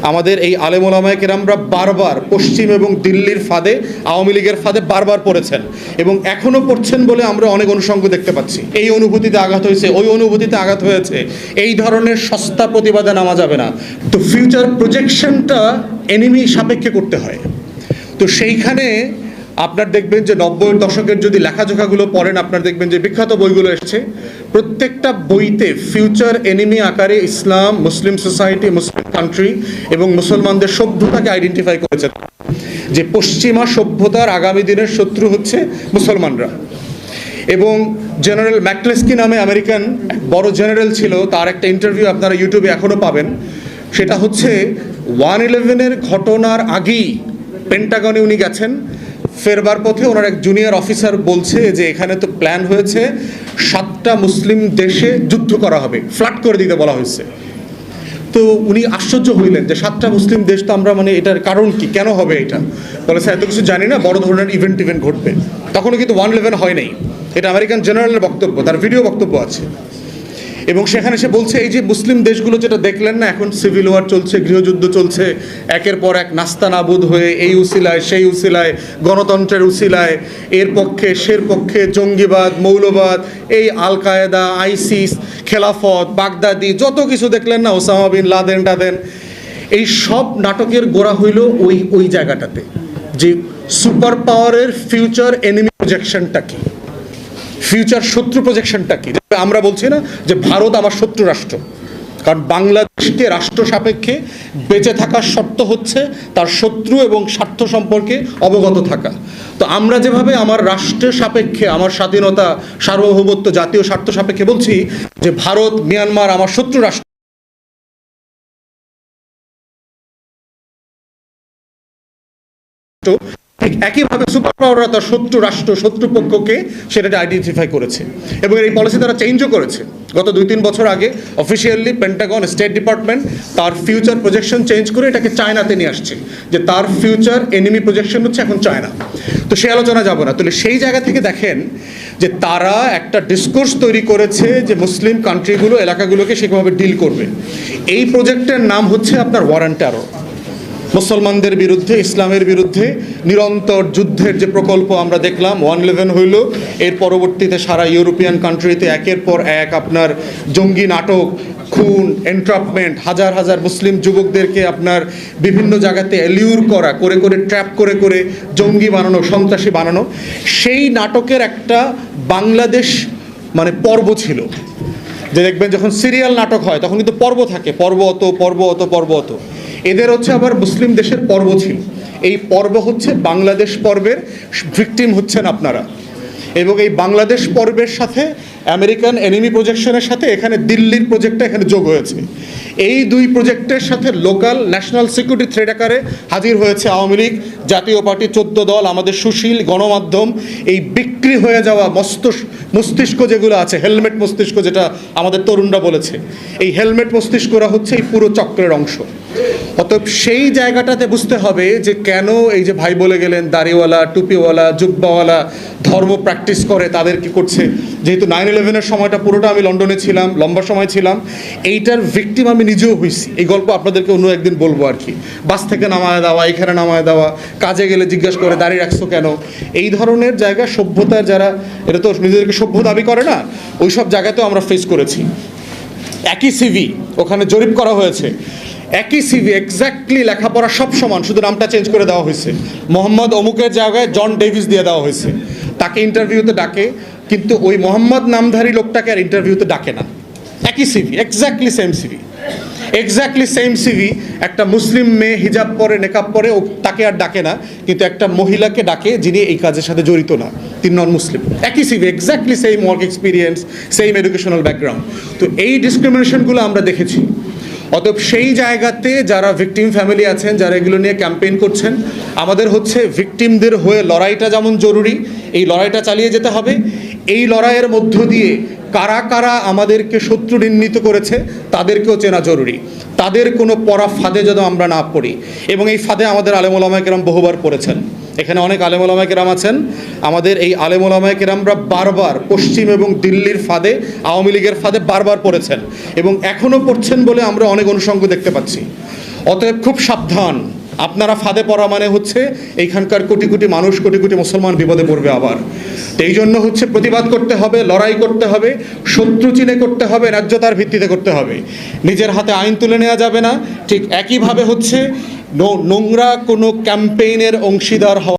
আমাদের এই আলেম ওলামায়ে কেরামরা বারবার পশ্চিম এবং দিল্লির ফাঁদে, আওয়ামী লীগের ফাঁদে বারবার পড়েছেন এবং এখনও পড়ছেন বলে আমরা অনেক অনুষঙ্গ দেখতে পাচ্ছি। এই অনুভূতিতে আঘাত হয়েছে, ওই অনুভূতিতে আঘাত হয়েছে, এই ধরনের সস্তা প্রতিবাদে নামা যাবে না। তো ফিউচার প্রজেকশনটা এনিমি সাপেক্ষে করতে হয়। তো সেইখানে আপনার দেখবেন যে 90-এর দশকের যদি লেখাজোখাগুলো পড়েন, আপনার দেখবেন যে বিখ্যাত বইগুলো এসেছে, প্রত্যেকটা বইতে ফিউচার এনিমি আকারে ইসলাম, মুসলিম সোসাইটি, মুসলিম কান্ট্রি এবং মুসলমানদের সভ্যতাকে আইডেন্টিফাই করেছে যে পশ্চিমা সভ্যতার আগামী দিনের শত্রু হচ্ছে মুসলমানরা। এবং জেনারেল ম্যাকক্লেস্কি নামে আমেরিকান বড় জেনারেল ছিল, তার একটা ইন্টারভিউ আপনারা ইউটিউবে এখনও পাবেন। সেটা হচ্ছে 1/11-এর ঘটনার আগেই পেন্টাগনে উনি গেছেন, ফেরবার পথে ওনার এক জুনিয়র অফিসার বলছে যে এখানে তো প্ল্যান হয়েছে 7টা মুসলিম দেশে যুদ্ধ করা হবে, ফ্লাড করে দিতে বলা হয়েছে। তো উনি আশ্চর্য হইলেন যে 7টা মুসলিম দেশ, তো আমরা মানে এটার কারণ কি, কেন হবে এটা? বলেছে এত কিছু জানি না, বড় ধরনের ইভেন্ট ঘটবে। তখনও কিন্তু 1/11 হয় নাই। এটা আমেরিকান জেনারেলের বক্তব্য, তার ভিডিও বক্তব্য আছে। এবং সেখানে সে বলছে এই যে মুসলিম দেশগুলো যেটা দেখলেন না, এখন সিভিল ওয়ার চলছে, গৃহযুদ্ধ চলছে, একের পর এক নাস্তানাবুদ হয়ে এই উসিলায় সেই উসিলায়, গণতন্ত্রের উসিলায়, এর পক্ষে সের পক্ষে, জঙ্গিবাদ, মৌলবাদ, এই আল কায়েদা, আইসিস, খেলাফত, বাগদাদি, যত কিছু দেখলেন না, ওসামা বিন লাদেন টাদেন, এই সব নাটকের গোড়া হইল ওই জায়গাটাতে যে সুপার পাওয়ারের ফিউচার এনিমি প্রজেকশনটা কি, ফিউচার শত্রু প্রজেকশনটা কি। আমরা বলছি না যে ভারত আমার শত্রু রাষ্ট্র, কারণ বাংলাদেশকে রাষ্ট্র সাপেক্ষে বেঁচে থাকার শর্ত হচ্ছে তার শত্রু এবং স্বার্থ সম্পর্কে অবগত থাকা। তো আমরা যেভাবে আমার রাষ্ট্রের সাপেক্ষে, আমার স্বাধীনতা, সার্বভৌমত্ব, জাতীয় স্বার্থ সাপেক্ষে বলছি যে ভারত, মিয়ানমার আমার শত্রু রাষ্ট্র, ঠিক একইভাবে সুপার পাওয়াররা তার শত্রু রাষ্ট্র, শত্রুপক্ষকে সেটা আইডেন্টিফাই করেছে এবং এই পলিসি তারা চেঞ্জও করেছে। গত 2-3 বছর আগে অফিসিয়ালি পেন্টাগন, স্টেট ডিপার্টমেন্ট তার ফিউচার প্রজেকশন চেঞ্জ করে এটাকে চায়নাতে নিয়ে আসছে, যে তার ফিউচার এনিমি প্রজেকশন হচ্ছে এখন চায়না। তো সে আলোচনা যাব না। তাহলে সেই জায়গা থেকে দেখেন যে তারা একটা ডিসকোর্স তৈরি করেছে যে মুসলিম কান্ট্রিগুলো, এলাকাগুলোকে সেভাবে ডিল করবে। এই প্রজেক্টের নাম হচ্ছে আপনার ওয়ার অন টেরর। মুসলমানদের বিরুদ্ধে, ইসলামের বিরুদ্ধে নিরন্তর যুদ্ধের যে প্রকল্প আমরা দেখলাম, 1/11 হইল, এর পরবর্তীতে সারা ইউরোপিয়ান কান্ট্রিতে একের পর এক আপনার জঙ্গি নাটক, খুন, এন্ট্রাপমেন্ট, হাজার হাজার মুসলিম যুবকদেরকে আপনার বিভিন্ন জায়গাতে এলিউর করা, করে ট্র্যাপ করে জঙ্গি বানানো, সন্ত্রাসী বানানো। সেই নাটকের একটা বাংলাদেশ মানে পর্ব ছিল, যে দেখবেন যখন সিরিয়াল নাটক হয় তখন কিন্তু পর্ব থাকে, পর্ব অত। এদের হচ্ছে আবার মুসলিম দেশের পর্ব ছিল। এই পর্ব হচ্ছে বাংলাদেশ পর্বের ভিকটিম হচ্ছেন আপনারা। এবং এই বাংলাদেশ পর্বের সাথে আমেরিকান এনিমি প্রজেকশনের সাথে এখানে দিল্লির প্রজেক্টটা এখানে যোগ হয়েছে। এই দুই প্রজেক্টের সাথে লোকাল ন্যাশনাল সিকিউরিটি থ্রেট আকারে হাজির হয়েছে আওয়ামী লীগ, জাতীয় পার্টি, 14 দল, আমাদের সুশীল গণমাধ্যম, এই বিক্রি হয়ে যাওয়া মস্তিষ্ক যেগুলো আছে, হেলমেট মস্তিষ্ক যেটা আমাদের তরুণরা বলেছে, এই হেলমেট মস্তিষ্করা হচ্ছে এই পুরো চক্রের অংশ। অতএব সেই জায়গাটাতে বুঝতে হবে যে কেন এই যে ভাই বলে গেলেন দাড়িওয়ালা, টুপিওয়ালা, জুব্বাওয়ালা ধর্ম প্র্যাকটিস করে, তাদের কি করছে। যেহেতু 9/11-এর সময়টা পুরোটা আমি লন্ডনে ছিলাম, লম্বা সময় ছিলাম, এইটার ভিকটিম আমি নিজেও হয়েছি। এই গল্প আপনাদেরকে অন্য একদিন বলবো আর কি। বাস থেকে নামায় দেওয়া, এখানে নামায় দেওয়া, কাজে গেলে জিজ্ঞাসা করে দাঁড়িয়ে রাখছো কেন, এই ধরনের জায়গা সভ্যতার যারা, এটা তো নিজেদেরকে সভ্য দাবি করে না, ওই সব জায়গাতেও আমরা ফেস করেছি। একই সিভি ওখানে জরিপ করা হয়েছে, একই সিভি এক্স্যাক্টলি লেখাপড়া সব সমান, শুধু নামটা চেঞ্জ করে দেওয়া হয়েছে। মোহাম্মদ অমুকের জায়গায় জন ডেভিস দিয়ে দেওয়া হয়েছে। তাকে ইন্টারভিউতে ডাকে, কিন্তু ওই মোহাম্মদ নামধারী লোকটাকে আর ইন্টারভিউতে ডাকে না। একই সিভি, এক্স্যাক্টলি সেম সিভি। একটা মুসলিম মেয়ে হিজাব পরে, নেকাব পরে, তাকে আর ডাকে না, কিন্তু একটা মহিলাকে ডাকে যিনি এই কাজের সাথে জড়িত না, তিনি নন মুসলিম। একই CV, exactly same work experience, same educational background. তো এই ডিসক্রিমিনেশনগুলো আমরা দেখেছি। অতএব সেই জায়গাতে যারা ভিকটিম ফ্যামিলি আছেন, যারা এগুলো নিয়ে ক্যাম্পেইন করছেন, আমাদের হচ্ছে ভিকটিমদের হয়ে লড়াইটা যেমন জরুরি, এই লড়াইটা চালিয়ে যেতে হবে। এই লড়াইয়ের মধ্য দিয়ে কারা কারা আমাদেরকে শত্রু নির্ণীত করেছে তাদেরকেও চেনা জরুরি। তাদের কোনো পড়া ফাঁদে যেন আমরা না পড়ি। এবং এই ফাঁদে আমাদের আলেম ওলামায়ে কেরাম বহুবার পড়েছেন। এখানে অনেক আলেম ওলামায়ে কেরাম আছেন, আমাদের এই আলেম ওলামায়ে কেরামরা বারবার পশ্চিম এবং দিল্লির ফাঁদে, আওয়ামী লীগের ফাঁদে বারবার পড়েছেন এবং এখনও পড়ছেন বলে আমরা অনেক অনুষঙ্গ দেখতে পাচ্ছি। অতএব খুব সাবধান, আপনারা ফাঁদে পড়া মানে হচ্ছে এইখানকার কোটি কোটি মানুষ, কোটি কোটি মুসলমান বিপদে পড়বে আবার। তো এই জন্য হচ্ছে প্রতিবাদ করতে হবে, লড়াই করতে হবে, শত্রু চিনে করতে হবে, ন্যায্যতার ভিত্তিতে করতে হবে। নিজের হাতে আইন তুলে নেওয়া যাবে না। ঠিক একইভাবে হচ্ছে নোংরা কোনো ক্যাম্পেইনের অংশীদার হওয়া